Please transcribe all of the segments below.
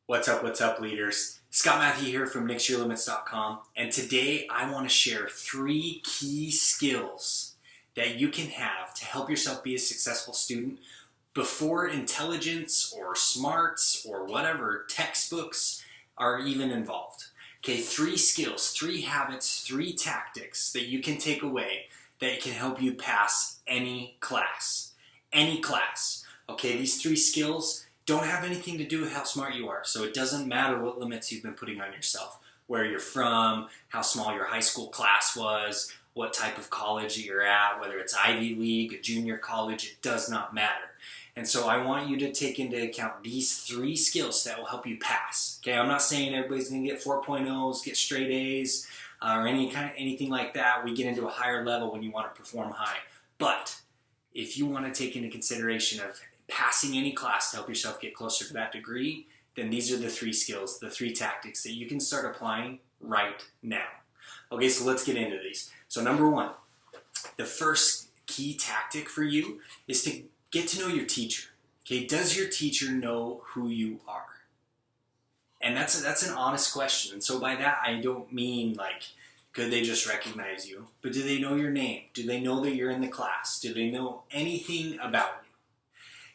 What's up, leaders? Scott Matthew here from NIXYOURLIMITS.com, and today I want to share 3 key skills that you can have to help yourself be a successful student before intelligence or smarts or whatever textbooks are even involved. Okay, 3 skills, 3 habits, 3 tactics that you can take away that can help you pass any class. Any class. Okay, these 3 skills don't have anything to do with how smart you are. So it doesn't matter what limits you've been putting on yourself, where you're from, how small your high school class was, what type of college you're at, whether it's Ivy League, a junior college, it does not matter. And so I want you to take into account these 3 skills that will help you pass. Okay, I'm not saying everybody's gonna get 4.0s, get straight A's, or anything like that. We get into a higher level when you want to perform high. But if you want to take into consideration of passing any class to help yourself get closer to that degree, then these are the 3 skills, the 3 tactics that you can start applying right now. Okay, so let's get into these. So number 1, the first key tactic for you is to get to know your teacher. Okay, does your teacher know who you are? And that's an honest question. And so by that, I don't mean like, could they just recognize you? But do they know your name? Do they know that you're in the class? Do they know anything about you?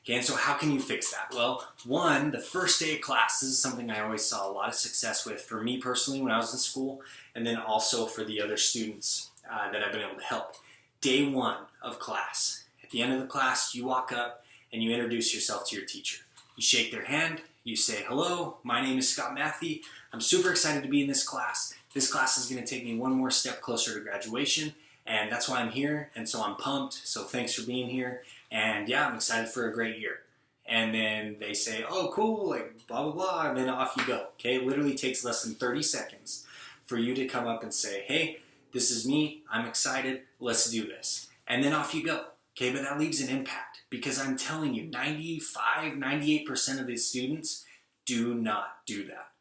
Okay, and so how can you fix that? Well, 1, the first day of class, this is something I always saw a lot of success with for me personally when I was in school, and then also for the other students that I've been able to help. Day 1 of class. At the end of the class, you walk up and you introduce yourself to your teacher. You shake their hand, you say, "Hello, my name is Scott Matthew. I'm super excited to be in this class. This class is going to take me one more step closer to graduation, and that's why I'm here, and so I'm pumped, so thanks for being here, and yeah, I'm excited for a great year." And then they say, "Oh, cool," like blah, blah, blah, and then off you go. Okay, it literally takes less than 30 seconds for you to come up and say, "Hey, this is me, I'm excited, let's do this." And then off you go. Okay, but that leaves an impact because I'm telling you, 95, 98% of these students do not do that.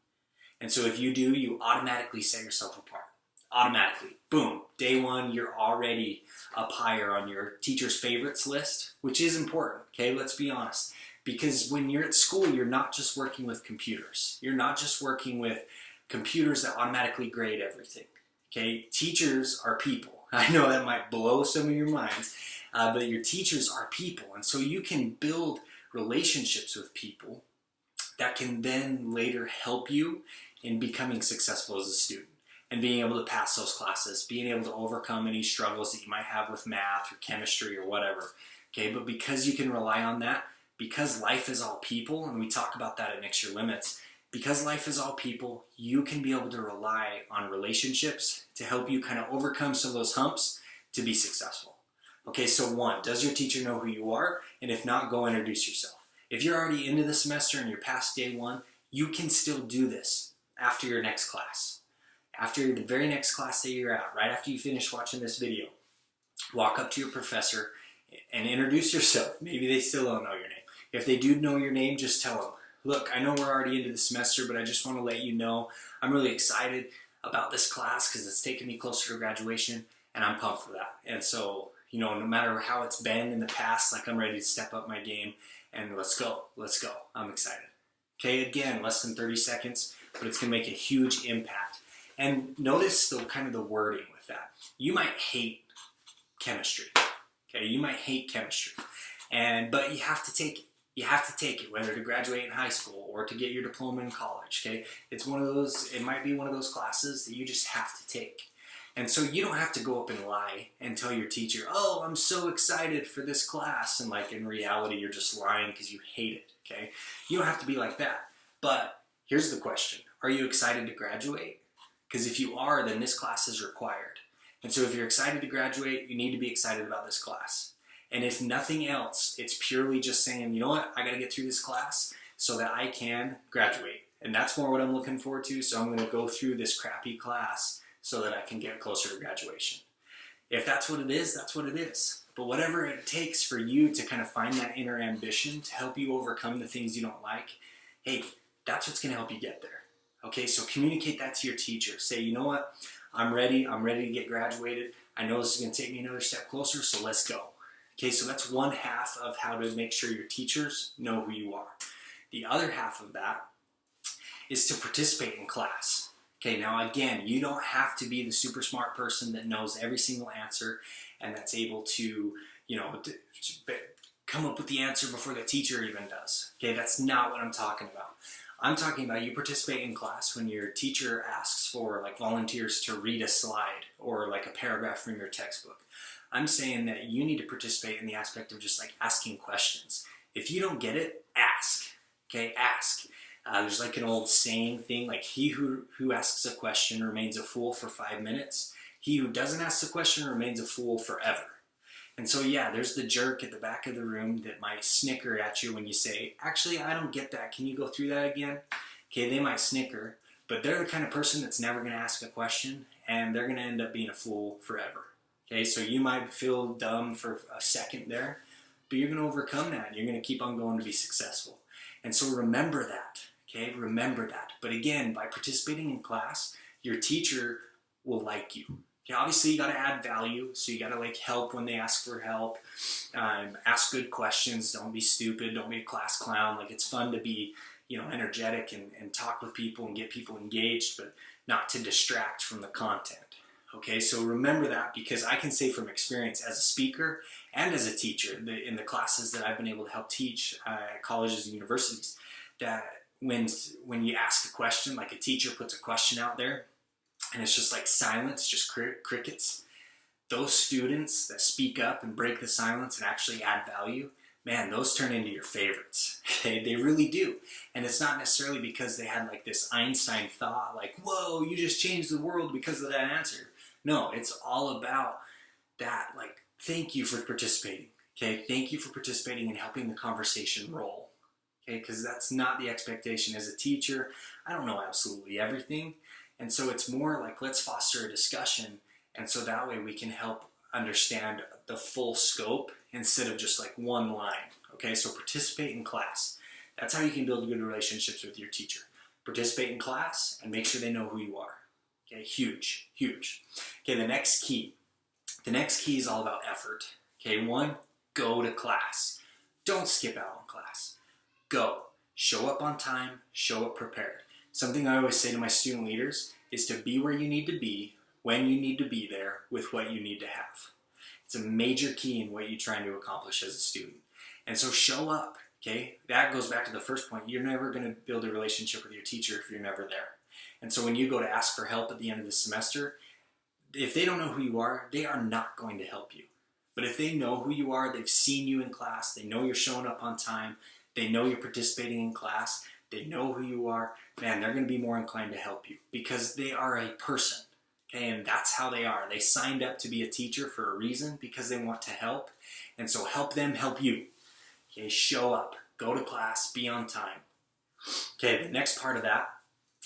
And so if you do, you automatically set yourself apart. Automatically. Boom. Day 1, you're already up higher on your teacher's favorites list, which is important, okay? Let's be honest. Because when you're at school, you're not just working with computers. You're not just working with computers that automatically grade everything, okay? Teachers are people. I know that might blow some of your minds, but your teachers are people. And so you can build relationships with people that can then later help you in becoming successful as a student and being able to pass those classes, being able to overcome any struggles that you might have with math or chemistry or whatever. Okay, but because you can rely on that, because life is all people, and we talk about that at Nix Your Limits, because life is all people, you can be able to rely on relationships to help you kind of overcome some of those humps to be successful. Okay, so 1, does your teacher know who you are? And if not, go introduce yourself. If you're already into the semester and you're past day 1, you can still do this after your next class. After the very next class that you're at, right after you finish watching this video, walk up to your professor and introduce yourself. Maybe they still don't know your name. If they do know your name, just tell them, "Look, I know we're already into the semester, but I just want to let you know I'm really excited about this class because it's taking me closer to graduation, and I'm pumped for that. And so, you know, no matter how it's been in the past, like I'm ready to step up my game, and let's go. I'm excited." Okay, again, less than 30 seconds, but it's going to make a huge impact. And notice the kind of the wording with that. You might hate chemistry. Okay, you might hate chemistry, but you have to take it. You have to take it, whether to graduate in high school or to get your diploma in college. Okay, it's one of those. It might be one of those classes that you just have to take. And so you don't have to go up and lie and tell your teacher, "Oh, I'm so excited for this class," and like in reality you're just lying because you hate it. Okay, you don't have to be like that. But here's the question: are you excited to graduate? Because if you are, then this class is required. And so if you're excited to graduate, you need to be excited about this class. And if nothing else, it's purely just saying, "You know what, I got to get through this class so that I can graduate. And that's more what I'm looking forward to, so I'm going to go through this crappy class so that I can get closer to graduation." If that's what it is, that's what it is. But whatever it takes for you to kind of find that inner ambition to help you overcome the things you don't like, hey, that's what's going to help you get there. Okay, so communicate that to your teacher. Say, "You know what, I'm ready to get graduated. I know this is going to take me another step closer, so let's go." Okay, so that's 1/2 of how to make sure your teachers know who you are. The other half of that is to participate in class. Okay, now again, you don't have to be the super smart person that knows every single answer and that's able to, come up with the answer before the teacher even does. Okay, that's not what I'm talking about. I'm talking about you participate in class when your teacher asks for like volunteers to read a slide or like a paragraph from your textbook. I'm saying that you need to participate in the aspect of just like asking questions. If you don't get it, ask. Okay, ask. There's like an old saying thing, like he who asks a question remains a fool for 5 minutes. He who doesn't ask the question remains a fool forever. And so yeah, there's the jerk at the back of the room that might snicker at you when you say, actually, I don't get that. Can you go through that again? Okay, they might snicker, but they're the kind of person that's never going to ask a question, and they're going to end up being a fool forever. Okay, so you might feel dumb for a second there, but you're going to overcome that, and you're going to keep on going to be successful. And so remember that. Okay, remember that. But again, by participating in class, your teacher will like you. Okay, obviously you got to add value, so you got to like help when they ask for help. Ask good questions. Don't be stupid. Don't be a class clown. Like it's fun to be, energetic and talk with people and get people engaged, but not to distract from the content. Okay, so remember that, because I can say from experience as a speaker and as a teacher in the classes that I've been able to help teach at colleges and universities, that when you ask a question, like a teacher puts a question out there and it's just like silence, just crickets, those students that speak up and break the silence and actually add value, man, those turn into your favorites. Okay, they really do. And it's not necessarily because they had like this Einstein thought, like, whoa, you just changed the world because of that answer. No, it's all about that, like, thank you for participating. Okay, thank you for participating and helping the conversation roll. Okay, because that's not the expectation. As a teacher, I don't know absolutely everything. And so it's more like, let's foster a discussion. And so that way we can help understand the full scope instead of just like one line. Okay, so participate in class. That's how you can build good relationships with your teacher. Participate in class and make sure they know who you are. Okay, huge, huge. Okay, the next key. The next key is all about effort. Okay, 1, go to class. Don't skip out on class. Go. Show up on time, show up prepared. Something I always say to my student leaders is to be where you need to be, when you need to be there, with what you need to have. It's a major key in what you're trying to accomplish as a student. And so show up, okay? That goes back to the first point. You're never going to build a relationship with your teacher if you're never there. And so when you go to ask for help at the end of the semester, if they don't know who you are, they are not going to help you. But if they know who you are, they've seen you in class, they know you're showing up on time, they know you're participating in class, they know who you are, man, they're going to be more inclined to help you because they are a person. Okay, and that's how they are. They signed up to be a teacher for a reason, because they want to help. And so help them help you. Okay, show up, go to class, be on time. Okay, the next part of that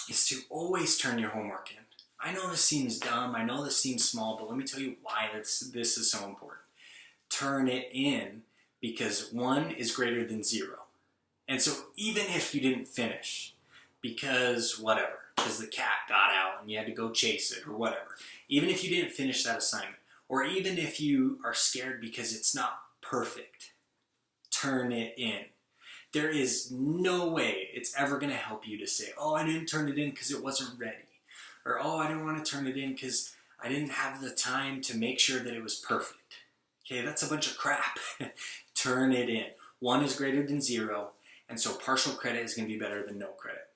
is to always turn your homework in. I know this seems dumb, I know this seems small, but let me tell you why this is so important. Turn it in, because 1 is greater than 0. And so even if you didn't finish, because the cat got out and you had to go chase it or whatever, even if you didn't finish that assignment, or even if you are scared because it's not perfect, turn it in. There is no way it's ever going to help you to say, oh, I didn't turn it in because it wasn't ready. Or, oh, I didn't want to turn it in because I didn't have the time to make sure that it was perfect. Okay, that's a bunch of crap. Turn it in. 1 is greater than 0, and so partial credit is going to be better than no credit.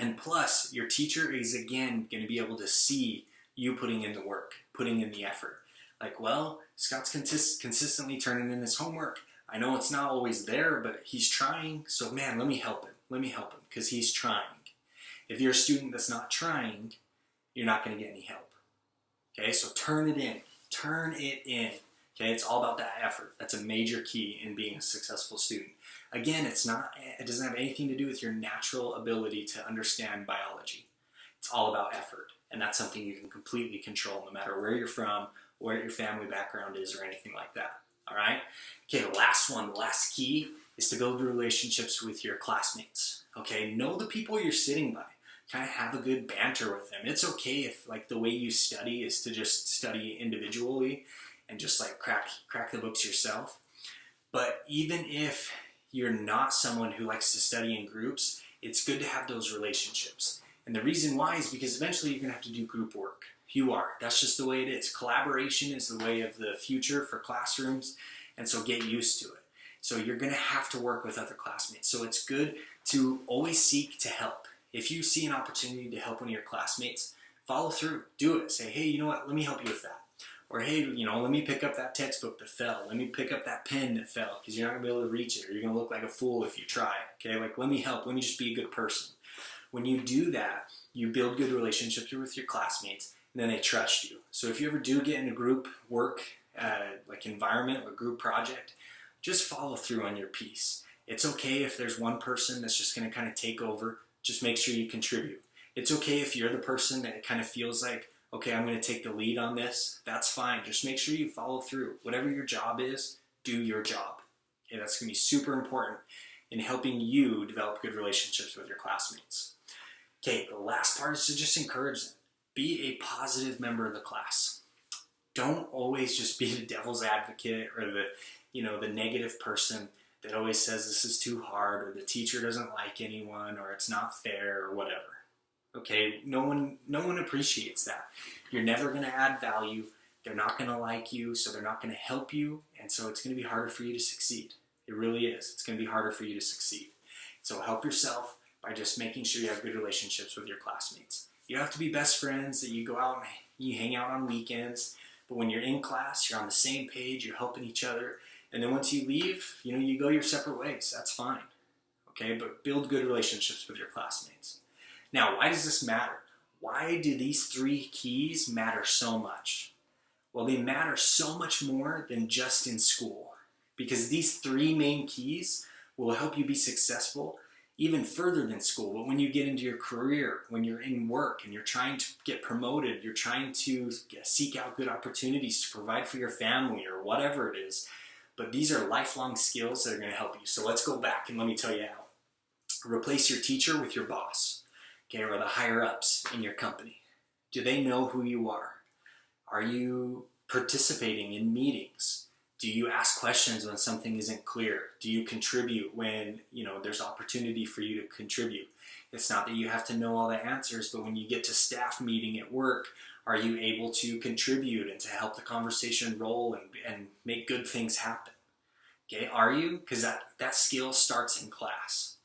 And plus, your teacher is, again, going to be able to see you putting in the work, putting in the effort. Like, well, Scott's consistently turning in his homework. I know it's not always there, but he's trying, so man, let me help him. Let me help him, because he's trying. If you're a student that's not trying, you're not going to get any help. Okay, so turn it in. Turn it in. Okay, it's all about that effort. That's a major key in being a successful student. Again, it doesn't have anything to do with your natural ability to understand biology. It's all about effort, and that's something you can completely control no matter where you're from, what your family background is, or anything like that. All right? Okay, the last key is to build relationships with your classmates. Okay, know the people you're sitting by. Kind of have a good banter with them. It's okay if like the way you study is to just study individually and just like crack the books yourself. But even if you're not someone who likes to study in groups, It's good to have those relationships. And the reason why is because eventually you're going to have to do group work. You are. That's just the way it is. Collaboration is the way of the future for classrooms, and so get used to it. So you're going to have to work with other classmates. So it's good to always seek to help. If you see an opportunity to help one of your classmates, follow through. Do it. Say, hey, you know what? Let me help you with that. Or, hey, let me pick up that textbook that fell. Let me pick up that pen that fell, because you're not going to be able to reach it, or you're going to look like a fool if you try. Okay? Like, let me help. Let me just be a good person. When you do that, you build good relationships with your classmates, and then they trust you. So if you ever do get in a group work, like environment or group project, just follow through on your piece. It's okay if there's one person that's just going to kind of take over. Just make sure you contribute. It's okay if you're the person that kind of feels like, okay, I'm going to take the lead on this. That's fine. Just make sure you follow through. Whatever your job is, do your job. Okay, that's going to be super important in helping you develop good relationships with your classmates. Okay, the last part is to just encourage them. Be a positive member of the class. Don't always just be the devil's advocate or the negative person that always says this is too hard, or the teacher doesn't like anyone, or it's not fair, or whatever. Okay, no one appreciates that. You're never going to add value. They're not going to like you, so they're not going to help you, and so it's going to be harder for you to succeed. It really is. It's going to be harder for you to succeed. So help yourself by just making sure you have good relationships with your classmates. You don't have to be best friends that you go out and you hang out on weekends, but when you're in class, you're on the same page, you're helping each other, and then once you leave, you go your separate ways. That's fine. Okay, but build good relationships with your classmates. Now, why does this matter? Why do these 3 keys matter so much? Well, they matter so much more than just in school, because these 3 main keys will help you be successful even further than school. But when you get into your career, when you're in work and you're trying to get promoted, you're trying to seek out good opportunities to provide for your family or whatever it is. But these are lifelong skills that are going to help you. So let's go back and let me tell you how. Replace your teacher with your boss, okay, or the higher ups in your company. Do they know who you are? Are you participating in meetings? Do you ask questions when something isn't clear? Do you contribute when there's opportunity for you to contribute? It's not that you have to know all the answers, but when you get to staff meeting at work, are you able to contribute and to help the conversation roll and make good things happen? Okay, are you? Because that skill starts in class.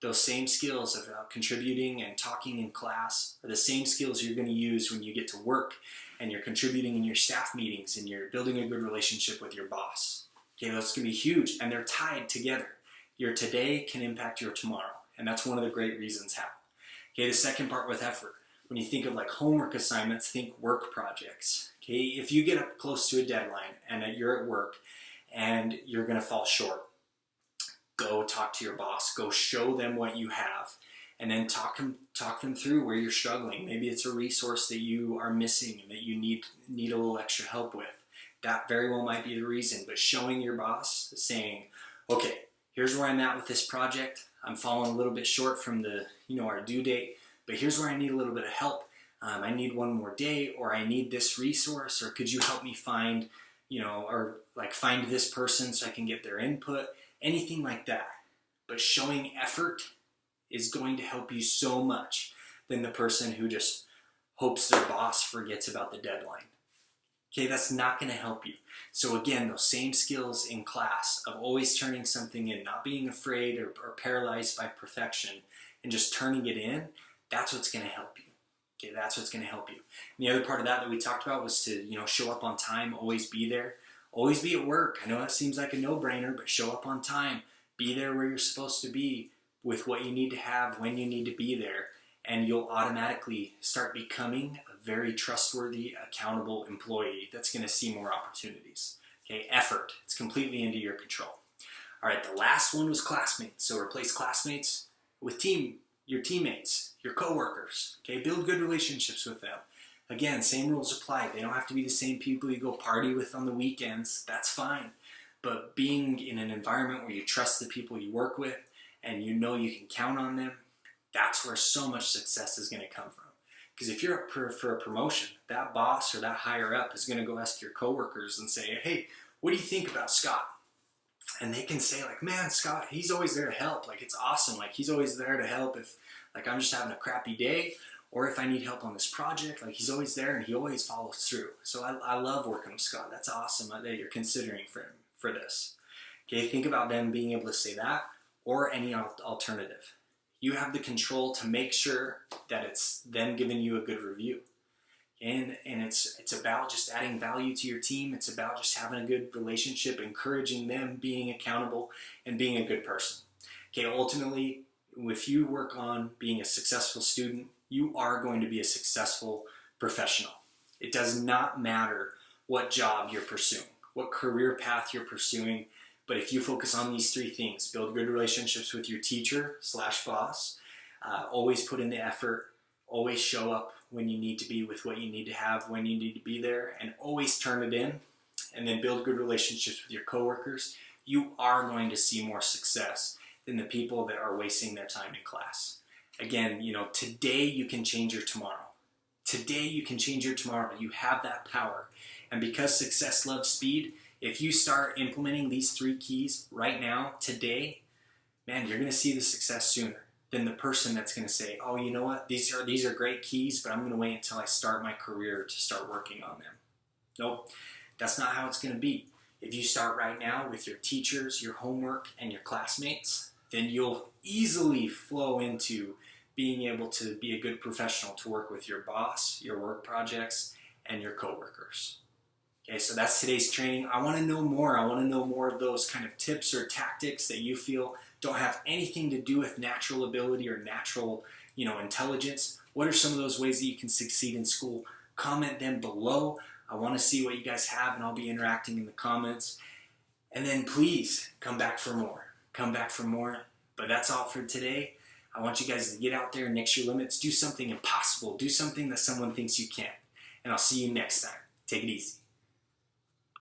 Those same skills of contributing and talking in class are the same skills you're going to use when you get to work and you're contributing in your staff meetings and you're building a good relationship with your boss. Okay, that's going to be huge, and they're tied together. Your today can impact your tomorrow, and that's one of the great reasons how. Okay, the second part with effort. When you think of like homework assignments, think work projects. Okay, if you get up close to a deadline and you're at work and you're going to fall short, go talk to your boss. Go show them what you have, and then talk them through where you're struggling. Maybe it's a resource that you are missing and that you need a little extra help with. That very well might be the reason. But showing your boss, saying, okay, here's where I'm at with this project. I'm falling a little bit short from our due date, but here's where I need a little bit of help. I need one more day, or I need this resource, or could you help me find this person so I can get their input, anything like that. But showing effort is going to help you so much than the person who just hopes their boss forgets about the deadline. Okay, that's not going to help you. So again, those same skills in class of always turning something in, not being afraid or paralyzed by perfection, and just turning it in, that's what's going to help you. Okay, that's what's going to help you. And the other part of that we talked about was to show up on time, always be there. Always be at work. I know that seems like a no-brainer, but show up on time. Be there where you're supposed to be with what you need to have when you need to be there, and you'll automatically start becoming a very trustworthy, accountable employee that's going to see more opportunities. Okay, effort. It's completely into your control. All right, the last one was classmates. So replace classmates with your teammates, your coworkers. Okay, build good relationships with them. Again, same rules apply. They don't have to be the same people you go party with on the weekends. That's fine. But being in an environment where you trust the people you work with and you know you can count on them, that's where so much success is going to come from. Because if you're up for a promotion, that boss or that higher up is going to go ask your coworkers and say, hey, what do you think about Scott? And they can say like, man, Scott, he's always there to help. Like, it's awesome. Like, he's always there to help if like I'm just having a crappy day, or if I need help on this project, like he's always there and he always follows through. So I love working with Scott. That's awesome that you're considering for this. Okay, think about them being able to say that or any alternative. You have the control to make sure that it's them giving you a good review. And it's about just adding value to your team. It's about just having a good relationship, encouraging them, being accountable, and being a good person. Okay, ultimately, if you work on being a successful student, you are going to be a successful professional. It does not matter what job you're pursuing, what career path you're pursuing, but if you focus on these three things: build good relationships with your teacher/boss, always put in the effort, always show up when you need to be with what you need to have, when you need to be there, and always turn it in, and then build good relationships with your coworkers, you are going to see more success than the people that are wasting their time in class. Again, today you can change your tomorrow. Today you can change your tomorrow. You have that power. And because success loves speed, if you start implementing these three keys right now, today, man, you're going to see the success sooner than the person that's going to say, oh, you know what, these are great keys, but I'm going to wait until I start my career to start working on them. Nope, that's not how it's going to be. If you start right now with your teachers, your homework, and your classmates, then you'll easily flow into being able to be a good professional to work with your boss, your work projects, and your coworkers. Okay, so that's today's training. I want to know more. I want to know more of those kind of tips or tactics that you feel don't have anything to do with natural ability or natural, intelligence. What are some of those ways that you can succeed in school? Comment them below. I want to see what you guys have, and I'll be interacting in the comments. And then please come back for more. Come back for more. But that's all for today. I want you guys to get out there and nix your limits. Do something impossible. Do something that someone thinks you can't. And I'll see you next time. Take it easy.